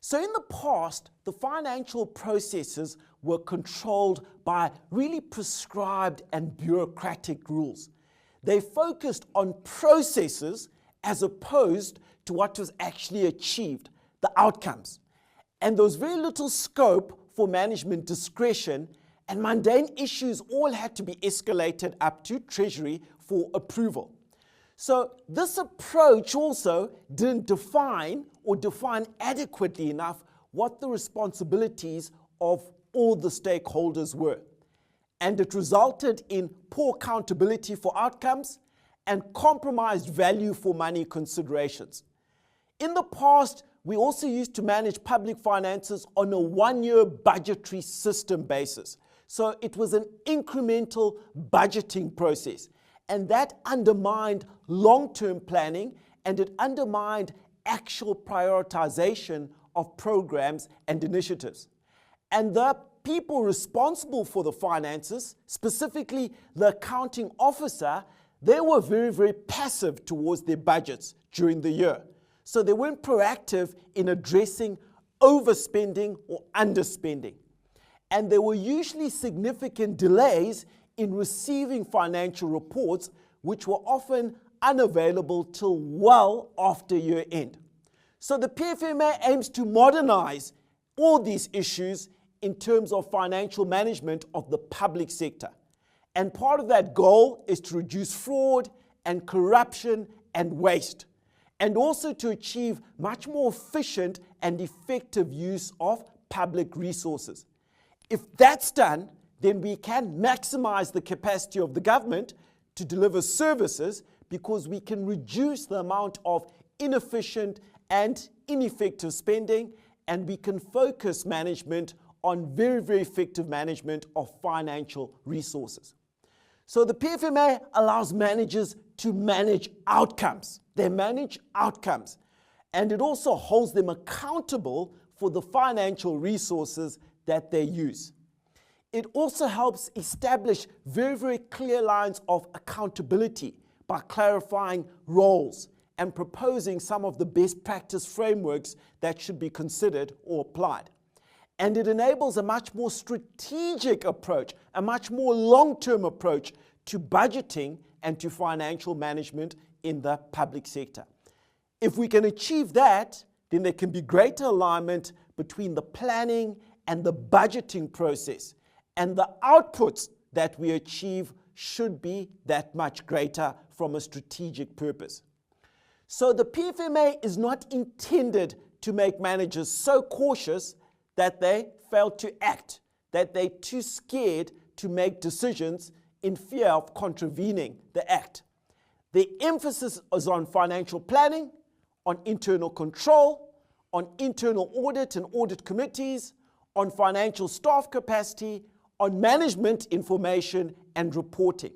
So in the past, the financial processes were controlled by really prescribed and bureaucratic rules. They focused on processes as opposed to what was actually achieved, the outcomes. And there was very little scope for management discretion, and mundane issues all had to be escalated up to Treasury for approval. So this approach also didn't define adequately enough what the responsibilities of all the stakeholders were. And it resulted in poor accountability for outcomes and compromised value for money considerations. In the past, we also used to manage public finances on a one-year budgetary system basis. So it was an incremental budgeting process. And that undermined long-term planning, and it undermined actual prioritization of programs and initiatives. And the people responsible for the finances, specifically the accounting officer, they were very, very passive towards their budgets during the year. So they weren't proactive in addressing overspending or underspending. And there were usually significant delays in receiving financial reports, which were often unavailable till well after year end. So the PFMA aims to modernize all these issues in terms of financial management of the public sector. And part of that goal is to reduce fraud and corruption and waste, and also to achieve much more efficient and effective use of public resources. If that's done, then we can maximize the capacity of the government to deliver services, because we can reduce the amount of inefficient and ineffective spending, and we can focus management on very, very effective management of financial resources. So the PFMA allows managers to manage outcomes. They manage outcomes, and it also holds them accountable for the financial resources that they use. It also helps establish very, very clear lines of accountability by clarifying roles and proposing some of the best practice frameworks that should be considered or applied. And it enables a much more strategic approach, a much more long-term approach to budgeting and to financial management in the public sector. If we can achieve that, then there can be greater alignment between the planning and the budgeting process, and the outputs that we achieve should be that much greater from a strategic purpose. So the PFMA is not intended to make managers so cautious that they fail to act, that they're too scared to make decisions in fear of contravening the Act. The emphasis is on financial planning, on internal control, on internal audit and audit committees, on financial staff capacity, on management information and reporting.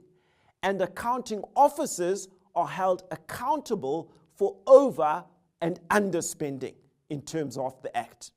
And accounting officers are held accountable for over and underspending in terms of the Act.